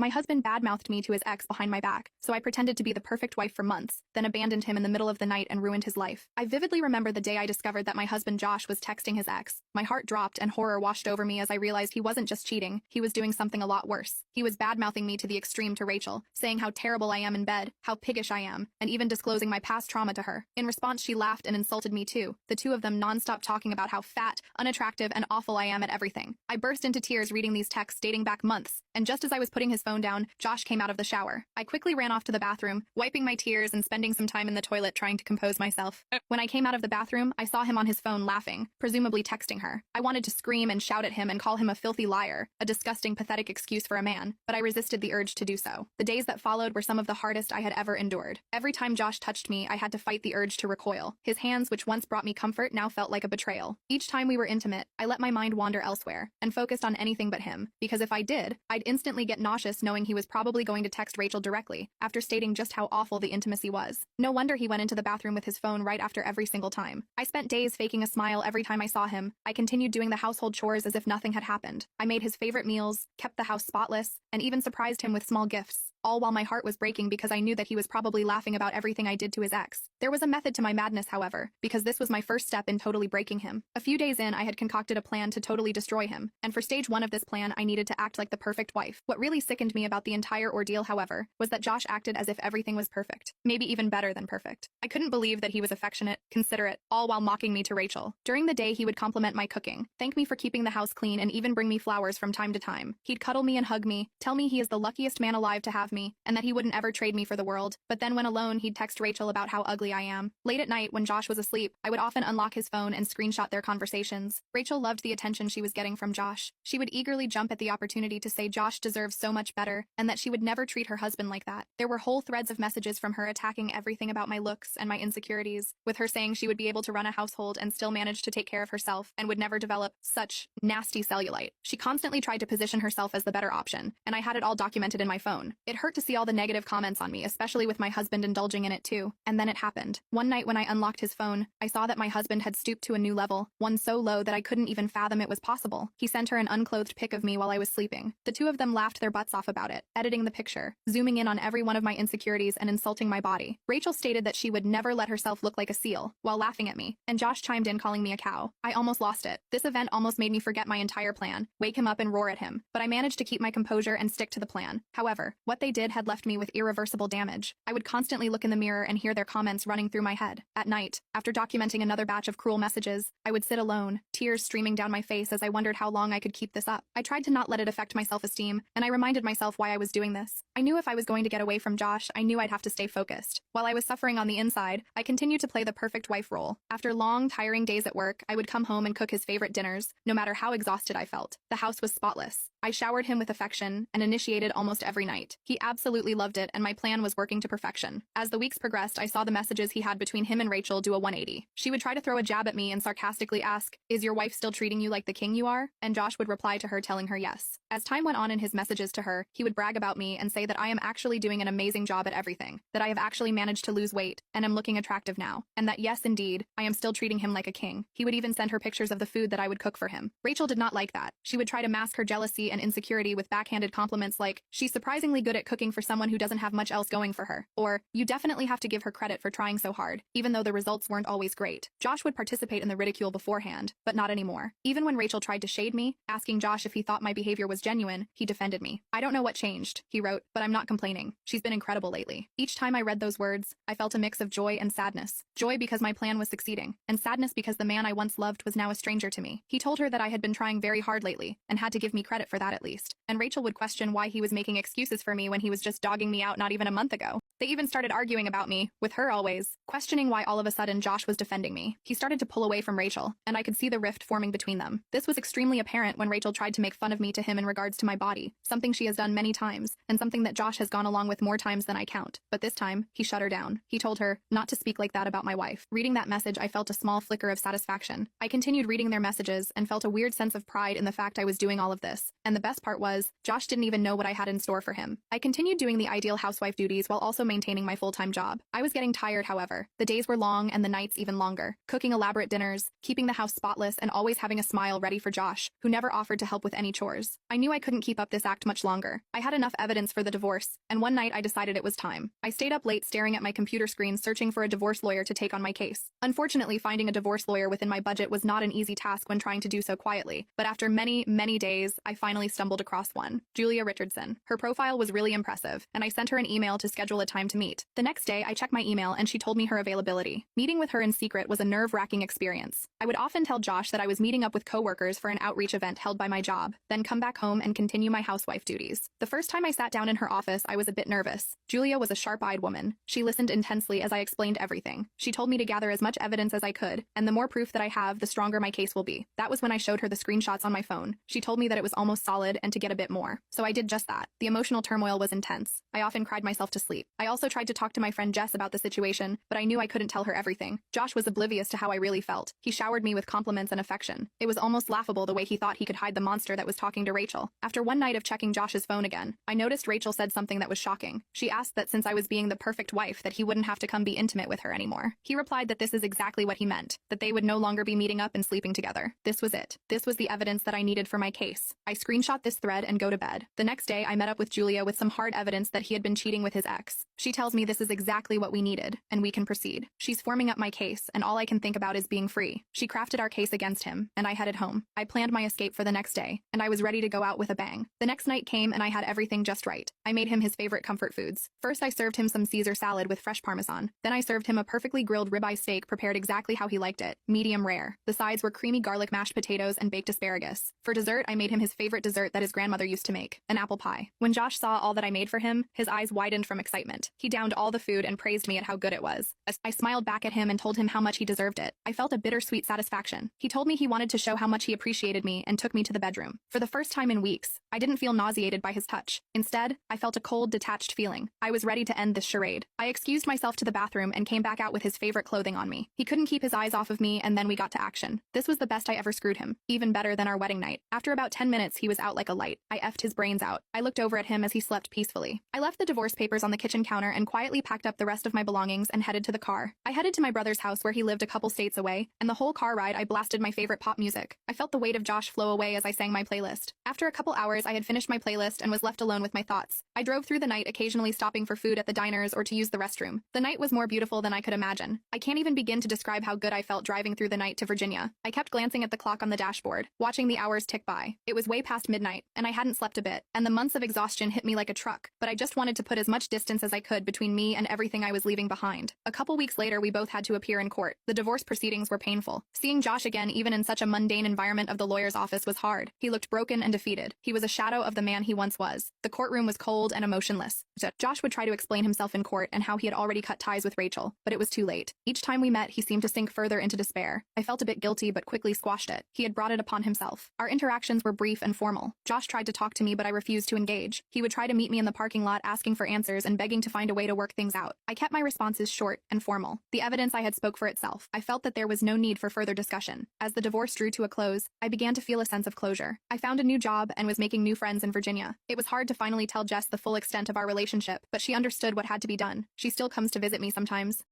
My husband badmouthed me to his ex behind my back, so I pretended to be the perfect wife for months, then abandoned him in the middle of the night and ruined his life. I vividly remember the day I discovered that my husband Josh was texting his ex. My heart dropped and horror washed over me as I realized he wasn't just cheating, he was doing something a lot worse. He was badmouthing me to the extreme to Rachel, saying how terrible I am in bed, how piggish I am, and even disclosing my past trauma to her. In response, she laughed and insulted me too, the two of them nonstop talking about how fat, unattractive, and awful I am at everything. I burst into tears reading these texts dating back months, and just as I was putting his phone down, Josh came out of the shower. I quickly ran off to the bathroom, wiping my tears and spending some time in the toilet trying to compose myself. When I came out of the bathroom, I saw him on his phone laughing, presumably texting her. I wanted to scream and shout at him and call him a filthy liar, a disgusting, pathetic excuse for a man, but I resisted the urge to do so. The days that followed were some of the hardest I had ever endured. Every time Josh touched me, I had to fight the urge to recoil. His hands, which once brought me comfort, now felt like a betrayal. Each time we were intimate, I let my mind wander elsewhere and focused on anything but him, because if I did, I'd instantly get nauseous knowing he was probably going to text Rachel directly, after stating just how awful the intimacy was. No wonder he went into the bathroom with his phone right after every single time. I spent days faking a smile every time I saw him. I continued doing the household chores as if nothing had happened. I made his favorite meals, kept the house spotless, and even surprised him with small gifts, all while my heart was breaking because I knew that he was probably laughing about everything I did to his ex. There was a method to my madness, however, because this was my first step in totally breaking him. A few days in, I had concocted a plan to totally destroy him, and for stage 1 of this plan, I needed to act like the perfect wife. What really sickened me about the entire ordeal, however, was that Josh acted as if everything was perfect, maybe even better than perfect. I couldn't believe that he was affectionate, considerate, all while mocking me to Rachel. During the day, he would compliment my cooking, thank me for keeping the house clean, and even bring me flowers from time to time. He'd cuddle me and hug me, tell me he is the luckiest man alive to have me, and that he wouldn't ever trade me for the world. But then when alone, he'd text Rachel about how ugly I am. Late at night, when Josh was asleep, I would often unlock his phone and screenshot their conversations. Rachel loved the attention she was getting from Josh. She would eagerly jump at the opportunity to say Josh deserves so much better, and that she would never treat her husband like that. There were whole threads of messages from her attacking everything about my looks and my insecurities, with her saying she would be able to run a household and still manage to take care of herself and would never develop such nasty cellulite. She constantly tried to position herself as the better option, and I had it all documented in my phone. It hurt to see all the negative comments on me, especially with my husband indulging in it too. And then it happened. One night when I unlocked his phone, I saw that my husband had stooped to a new level, one so low that I couldn't even fathom it was possible. He sent her an unclothed pic of me while I was sleeping. The two of them laughed their butts off about it, editing the picture, zooming in on every one of my insecurities and insulting my body. Rachel stated that she would never let herself look like a seal, while laughing at me, and Josh chimed in calling me a cow. I almost lost it. This event almost made me forget my entire plan, wake him up and roar at him, but I managed to keep my composure and stick to the plan. However, what they did had left me with irreversible damage. I would constantly look in the mirror and hear their comments running through my head. At night, after documenting another batch of cruel messages, I would sit alone, tears streaming down my face as I wondered how long I could keep this up. I tried to not let it affect my self-esteem, and I reminded myself why I was doing this. I knew if I was going to get away from Josh, I knew I'd have to stay focused. While I was suffering on the inside, I continued to play the perfect wife role. After long, tiring days at work, I would come home and cook his favorite dinners, no matter how exhausted I felt. The house was spotless. I showered him with affection and initiated almost every night. He absolutely loved it, and my plan was working to perfection. As the weeks progressed, I saw the messages he had between him and Rachel do a 180. She would try to throw a jab at me and sarcastically ask, "Is your wife still treating you like the king you are?" And Josh would reply to her telling her yes. As time went on in his messages to her, he would brag about me and say that I am actually doing an amazing job at everything, that I have actually managed to lose weight and am looking attractive now, and that yes, indeed, I am still treating him like a king. He would even send her pictures of the food that I would cook for him. Rachel did not like that. She would try to mask her jealousy and insecurity with backhanded compliments like, "She's surprisingly good at cooking for someone who doesn't have much else going for her," or, "You definitely have to give her credit for trying so hard," even though the results weren't always great. Josh would participate in the ridicule beforehand, but not anymore. Even when Rachel tried to shade me, asking Josh if he thought my behavior was genuine, he defended me. "I don't know what changed," he wrote, "but I'm not complaining. She's been incredible lately." Each time I read those words, I felt a mix of joy and sadness. Joy because my plan was succeeding, and sadness because the man I once loved was now a stranger to me. He told her that I had been trying very hard lately, and had to give me credit for that at least. And Rachel would question why he was making excuses for me when he was just dogging me out not even a month ago. They even started arguing about me, with her always, questioning why all of a sudden Josh was defending me. He started to pull away from Rachel, and I could see the rift forming between them. This was extremely apparent when Rachel tried to make fun of me to him in regards to my body, something she has done many times, and something that Josh has gone along with more times than I count. But this time, he shut her down. He told her not to speak like that about my wife. Reading that message, I felt a small flicker of satisfaction. I continued reading their messages and felt a weird sense of pride in the fact I was doing all of this. And the best part was, Josh didn't even know what I had in store for him. I continued doing the ideal housewife duties while also maintaining my full-time job. I was getting tired, however. The days were long and the nights even longer, cooking elaborate dinners, keeping the house spotless, and always having a smile ready for Josh, who never offered to help with any chores. I knew I couldn't keep up this act much longer. I had enough evidence for the divorce, and one night I decided it was time. I stayed up late staring at my computer screen searching for a divorce lawyer to take on my case. Unfortunately, finding a divorce lawyer within my budget was not an easy task when trying to do so quietly, but after many days, I finally stumbled across one. Julia Richardson. Her profile was really impressive, and I sent her an email to schedule a time to meet. The next day, I checked my email and she told me her availability. Meeting with her in secret was a nerve-wracking experience. I would often tell Josh that I was meeting up with coworkers for an outreach event held by my job, then come back home and continue my housewife duties. The first time I sat down in her office, I was a bit nervous. Julia was a sharp-eyed woman. She listened intensely as I explained everything. She told me to gather as much evidence as I could, and the more proof that I have, the stronger my case will be. That was when I showed her the screenshots on my phone. She told me that it was almost solid and to get a bit more. So I did just that. The emotional turmoil was intense. I often cried myself to sleep. I also tried to talk to my friend Jess about the situation, but I knew I couldn't tell her everything. Josh was oblivious to how I really felt. He showered me with compliments and affection. It was almost laughable the way he thought he could hide the monster that was talking to Rachel. After one night of checking Josh's phone again, I noticed Rachel said something that was shocking. She asked that since I was being the perfect wife that he wouldn't have to come be intimate with her anymore. He replied that this is exactly what he meant, that they would no longer be meeting up and sleeping together. This was it. This was the evidence that I needed for my case. I screenshot this thread and go to bed. The next day, I met up with Julia with some hard evidence that he had been cheating with his ex. She tells me this is exactly what we needed, and we can proceed. She's forming up my case, and all I can think about is being free. She crafted our case against him, and I headed home. I planned my escape for the next day, and I was ready to go out with a bang. The next night came, and I had everything just right. I made him his favorite comfort foods. First, I served him some Caesar salad with fresh Parmesan. Then I served him a perfectly grilled ribeye steak prepared exactly how he liked it, medium rare. The sides were creamy garlic mashed potatoes and baked asparagus. For dessert, I made him his favorite dessert that his grandmother used to make, an apple pie. When Josh saw all that I made for him, his eyes widened from excitement. He downed all the food and praised me at how good it was. I smiled back at him and told him how much he deserved it. I felt a bittersweet satisfaction. He told me he wanted to show how much he appreciated me and took me to the bedroom. For the first time in weeks, I didn't feel nauseated by his touch. Instead, I felt a cold, detached feeling. I was ready to end this charade. I excused myself to the bathroom and came back out with his favorite clothing on me. He couldn't keep his eyes off of me, and then we got to action. This was the best I ever screwed him. Even better than our wedding night. After about 10 minutes, he was out like a light. I effed his brains out. I looked over at him as he slept peacefully. I left the divorce papers on the kitchen counter and quietly packed up the rest of my belongings and headed to the car. I headed to my brother's house where he lived a couple states away, and the whole car ride I blasted my favorite pop music. I felt the weight of Josh flow away as I sang my playlist. After a couple hours, I had finished my playlist and was left alone with my thoughts. I drove through the night, occasionally stopping for food at the diners or to use the restroom. The night was more beautiful than I could imagine. I can't even begin to describe how good I felt driving through the night to Virginia. I kept glancing at the clock on the dashboard, watching the hours tick by. It was way past midnight, and I hadn't slept a bit, and the months of exhaustion hit me like a truck, but I just wanted to put as much distance as I could between me and everything I was leaving behind. A couple weeks later, we both had to appear in court. The divorce proceedings were painful. Seeing Josh again, even in such a mundane environment of the lawyer's office, was hard. He looked broken and defeated. He was a shadow of the man he once was. The courtroom was cold and emotionless. Josh would try to explain himself in court and how he had already cut ties with Rachel, but it was too late. Each time we met, he seemed to sink further into despair. I felt a bit guilty but quickly squashed it. He had brought it upon himself. Our interactions were brief and formal. Josh tried to talk to me, but I refused to engage. He would try to meet me in the parking lot asking for answers and begging to find a way to work things out. I kept my responses short and formal. The evidence I had spoke for itself. I felt that there was no need for further discussion. As the divorce drew to a close, I began to feel a sense of closure. I found a new job and was making new friends in Virginia. It was hard to finally tell Jess the full extent of our relationship, but she understood what had to be done. She still comes to visit me sometimes.